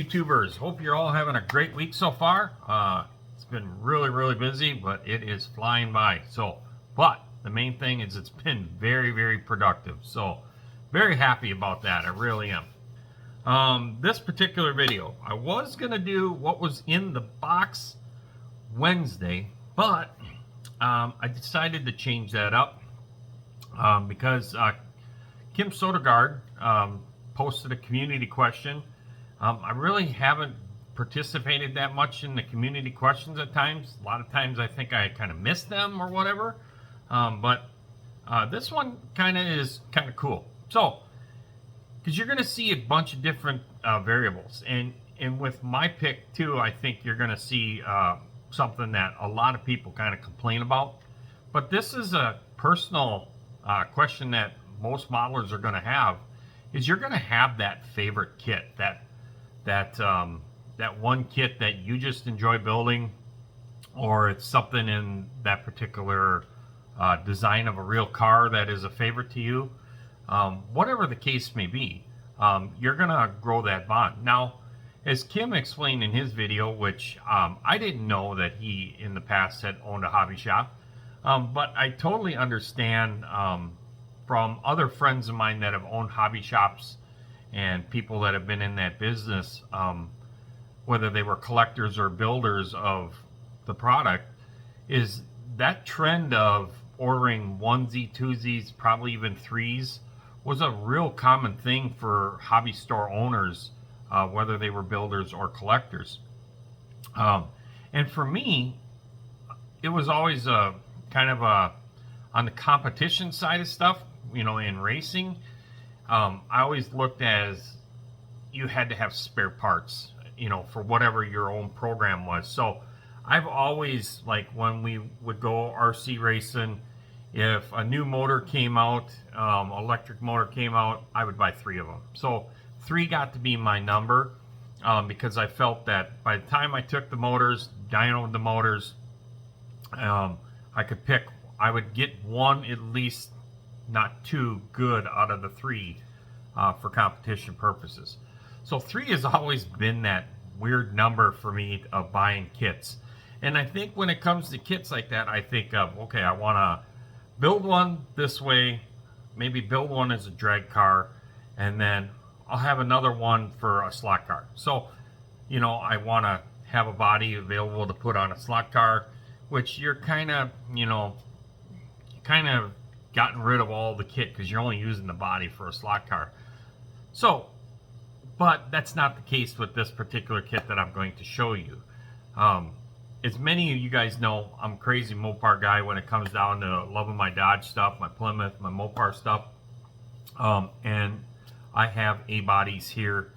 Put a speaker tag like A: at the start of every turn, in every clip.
A: YouTubers? Hope you're all having a great week so far. It's been really busy, but it is flying by. But the main thing is it's been very productive. So very happy about that. I really am. This particular video, I was gonna do what was in the box Wednesday, but I decided to change that up because Kim Sodergaard posted a community question. I really haven't participated that much in the community questions at times. A lot of times I think I kind of miss them or whatever. But this one is kind of cool. So, because you're going to see a bunch of different variables. And with my pick too, I think you're going to see something that a lot of people kind of complain about. But this is a personal question that most modelers are going to have. Is you're going to have that favorite kit, that one kit that you just enjoy building, or it's something in that particular design of a real car that is a favorite to you. Whatever the case may be, you're gonna grow that bond. Now, as Kim explained in his video, which I didn't know that he in the past had owned a hobby shop, but I totally understand from other friends of mine that have owned hobby shops and people that have been in that business, whether they were collectors or builders of the product, is that trend of ordering onesie, twosies, probably even threes, was a real common thing for hobby store owners, whether they were builders or collectors. And for me, it was always a kind of on the competition side of stuff, in racing. I always looked as you had to have spare parts, for whatever your own program was. So I've always, like when we would go RC racing, if a new motor came out, electric motor came out, I would buy 3 of them. So 3 got to be my number, because I felt that by the time I took the motors, dynoed the motors, I could pick, I would get 1 at least, not 2 good out of the 3 for competition purposes. So 3 has always been that weird number for me of buying kits. And I think when it comes to kits like that, I think of, okay, I want to build one this way, maybe build one as a drag car, and then I'll have another one for a slot car. So, I want to have a body available to put on a slot car, which you're kind of gotten rid of all the kit because you're only using the body for a slot car. So, but that's not the case with this particular kit that I'm going to show you. As many of you guys know, I'm a crazy Mopar guy when it comes down to loving my Dodge stuff, my Plymouth, my Mopar stuff. And I have A-bodies here.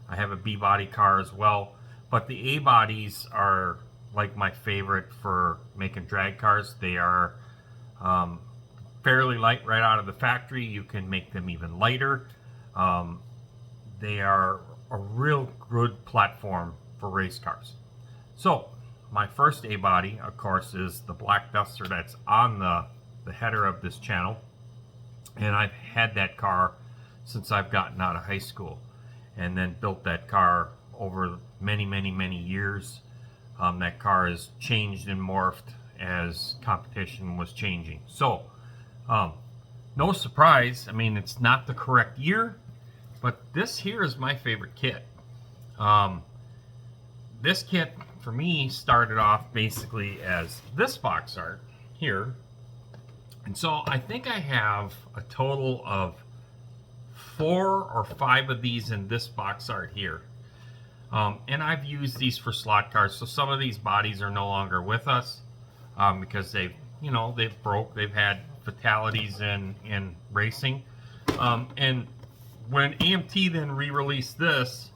A: I have a B-body car as well. But the A-bodies are like my favorite for making drag cars. They are fairly light right out of the factory. You can make them even lighter. They are a real good platform for race cars. So my first A-body, of course, is the Black Duster that's on the header of this channel. And I've had that car since I've gotten out of high school, and then built that car over many years. That car has changed and morphed as competition was changing. So, no surprise, I mean, it's not the correct year, but this here is my favorite kit. This kit, for me, started off basically as this box art here. And so I think I have a total of 4 or 5 of these in this box art here. And I've used these for slot cars, so some of these bodies are no longer with us because they've broke, they've had fatalities in racing. And when AMT then re-released this,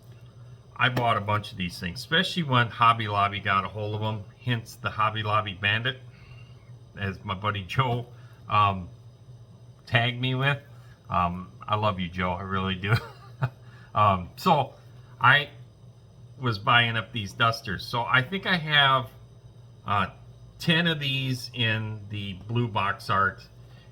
A: I bought a bunch of these things, especially when Hobby Lobby got a hold of them, hence the Hobby Lobby Bandit, as my buddy Joe tagged me with. I love you, Joe, I really do. So I was buying up these dusters. So I think I have 10 of these in the blue box art,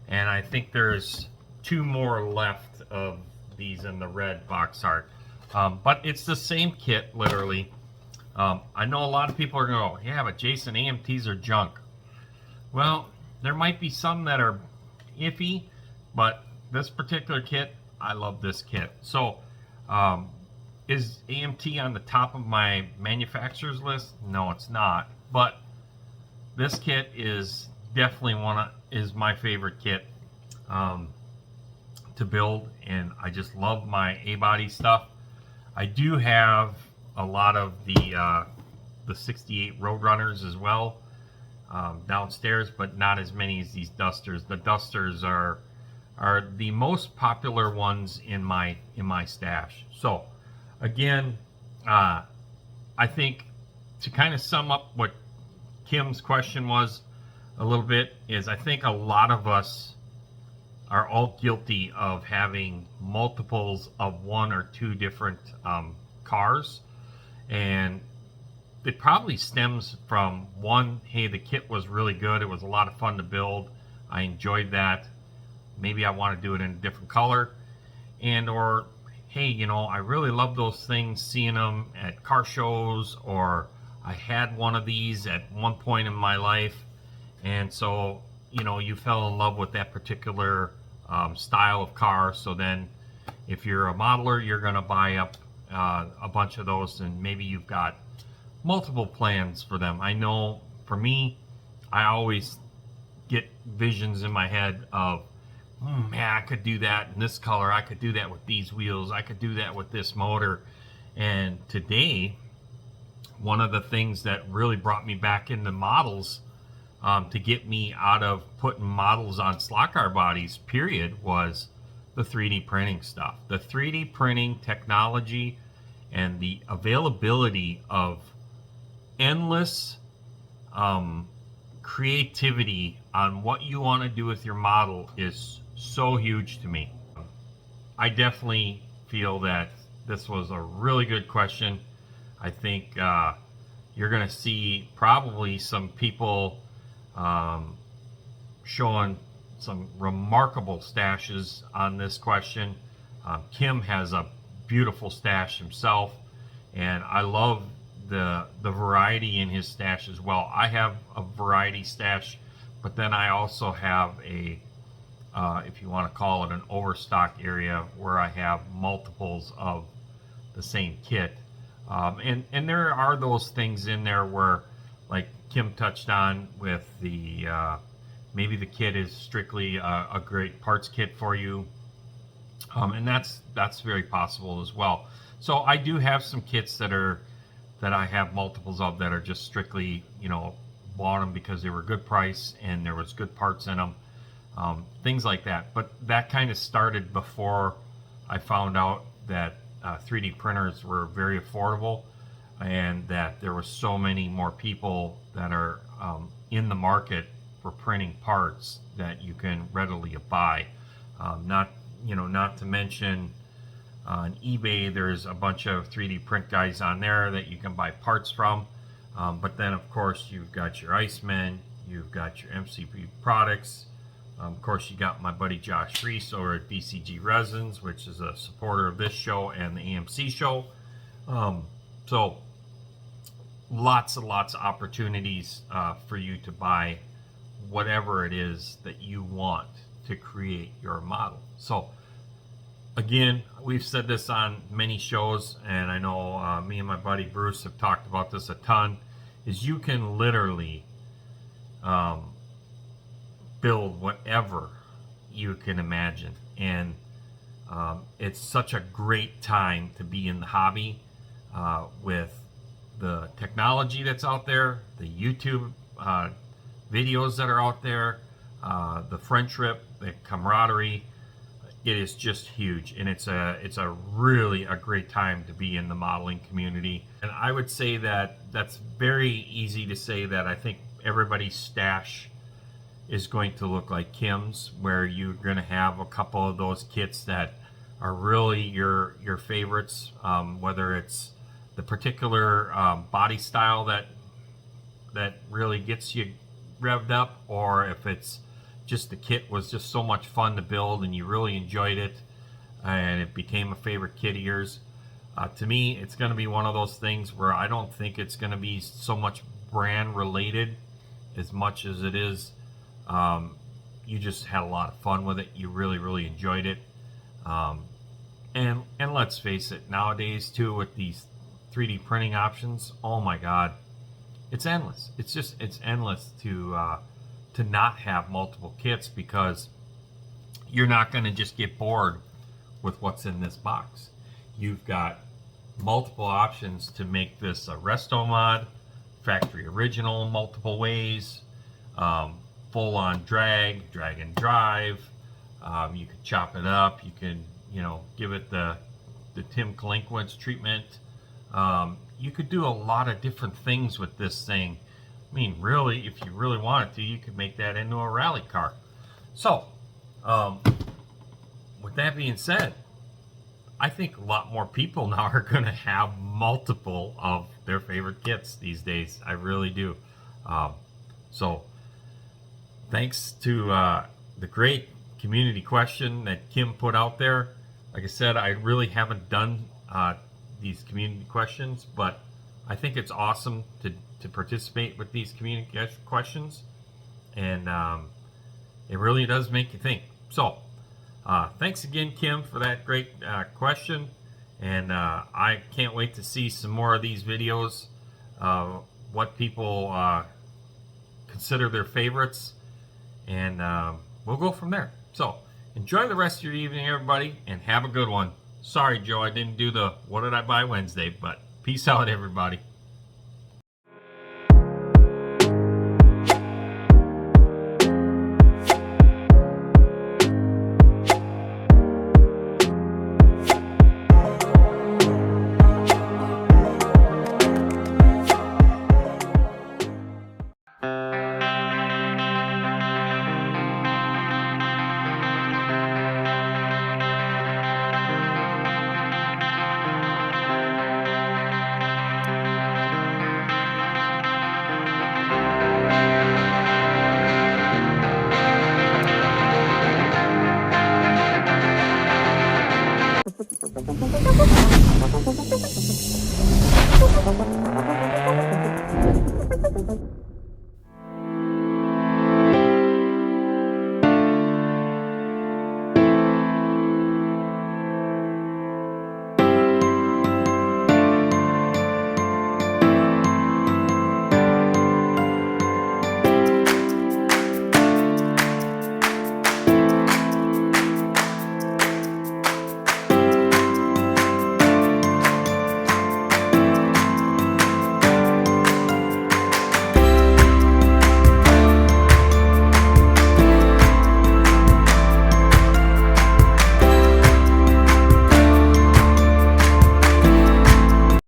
A: and I think there's 2 more left of these in the red box art. But it's the same kit, literally. I know a lot of people are going to go, yeah, but Jason, AMTs are junk. Well, there might be some that are iffy, but this particular kit, I love this kit. So, is AMT on the top of my manufacturer's list? No, it's not. But this kit is definitely is my favorite kit to build, and I just love my A-body stuff. I do have a lot of the 68 Roadrunners as well downstairs, but not as many as these Dusters. The Dusters are the most popular ones in my stash. So again, I think to kind of sum up what Kim's question was a little bit is, I think a lot of us are all guilty of having multiples of one or two different cars, and it probably stems from one, hey, the kit was really good, it was a lot of fun to build, I enjoyed that, maybe I want to do it in a different color, and or hey, you know, I really love those things, seeing them at car shows, or I had one of these at one point in my life, and so, you know, you fell in love with that particular style of car. So then if you're a modeler, you're going to buy up a bunch of those, and maybe you've got multiple plans for them. I know for me, I always get visions in my head of, man, I could do that in this color, I could do that with these wheels, I could do that with this motor. And today, one of the things that really brought me back into models, to get me out of putting models on slot car bodies, period, was the 3D printing stuff. The 3D printing technology and the availability of endless creativity on what you want to do with your model is so huge to me. I definitely feel that this was a really good question. I think you're going to see probably some people showing some remarkable stashes on this question. Kim has a beautiful stash himself, and I love the variety in his stash as well. I have a variety stash, but then I also have a if you want to call it an overstock area where I have multiples of the same kit, and there are those things in there where, like Kim touched on with the maybe the kit is strictly a great parts kit for you, and that's very possible as well. So I do have some kits that I have multiples of that are just strictly, you know, bought them because they were good price and there was good parts in them, things like that. But that kind of started before I found out that 3D printers were very affordable, and that there were so many more people that are in the market for printing parts that you can readily buy. Not to mention on eBay, there's a bunch of 3D print guys on there that you can buy parts from. But then, of course, you've got your Icemen, you've got your MCP products. Of course, you got my buddy Josh Reese over at BCG Resins, which is a supporter of this show and the AMC show. So lots and lots of opportunities for you to buy whatever it is that you want to create your model. So again, we've said this on many shows, and I know me and my buddy Bruce have talked about this a ton, is you can literally build whatever you can imagine. And it's such a great time to be in the hobby with the technology that's out there, the YouTube videos that are out there, the friendship, the camaraderie. It is just huge, and it's a really a great time to be in the modeling community. And I would say that that's very easy to say that I think everybody's stash is going to look like Kim's, where you're going to have a couple of those kits that are really your favorites, whether it's the particular body style that really gets you revved up, or if it's just the kit was just so much fun to build and you really enjoyed it and it became a favorite kit of yours. To me, it's going to be one of those things where I don't think it's going to be so much brand related as much as it is you just had a lot of fun with it. You really enjoyed it. And let's face it, nowadays too, with these 3D printing options, oh my God, it's endless. It's endless to not have multiple kits, because you're not going to just get bored with what's in this box. You've got multiple options to make this a resto mod, factory original multiple ways, full on drag and drive. You can chop it up. You can, give it the Tim Kalinkiewicz treatment. You could do a lot of different things with this thing. I mean, really, if you really wanted to, you could make that into a rally car. So, with that being said, I think a lot more people now are going to have multiple of their favorite kits these days. I really do. So, thanks to the great community question that Kim put out there. Like I said, I really haven't done these community questions, but I think it's awesome to participate with these community questions, and it really does make you think. So, thanks again, Kim, for that great question, and I can't wait to see some more of these videos, what people consider their favorites, and we'll go from there. So, enjoy the rest of your evening, everybody, and have a good one. Sorry, Joe, I didn't do the What Did I Buy Wednesday, but peace out, everybody.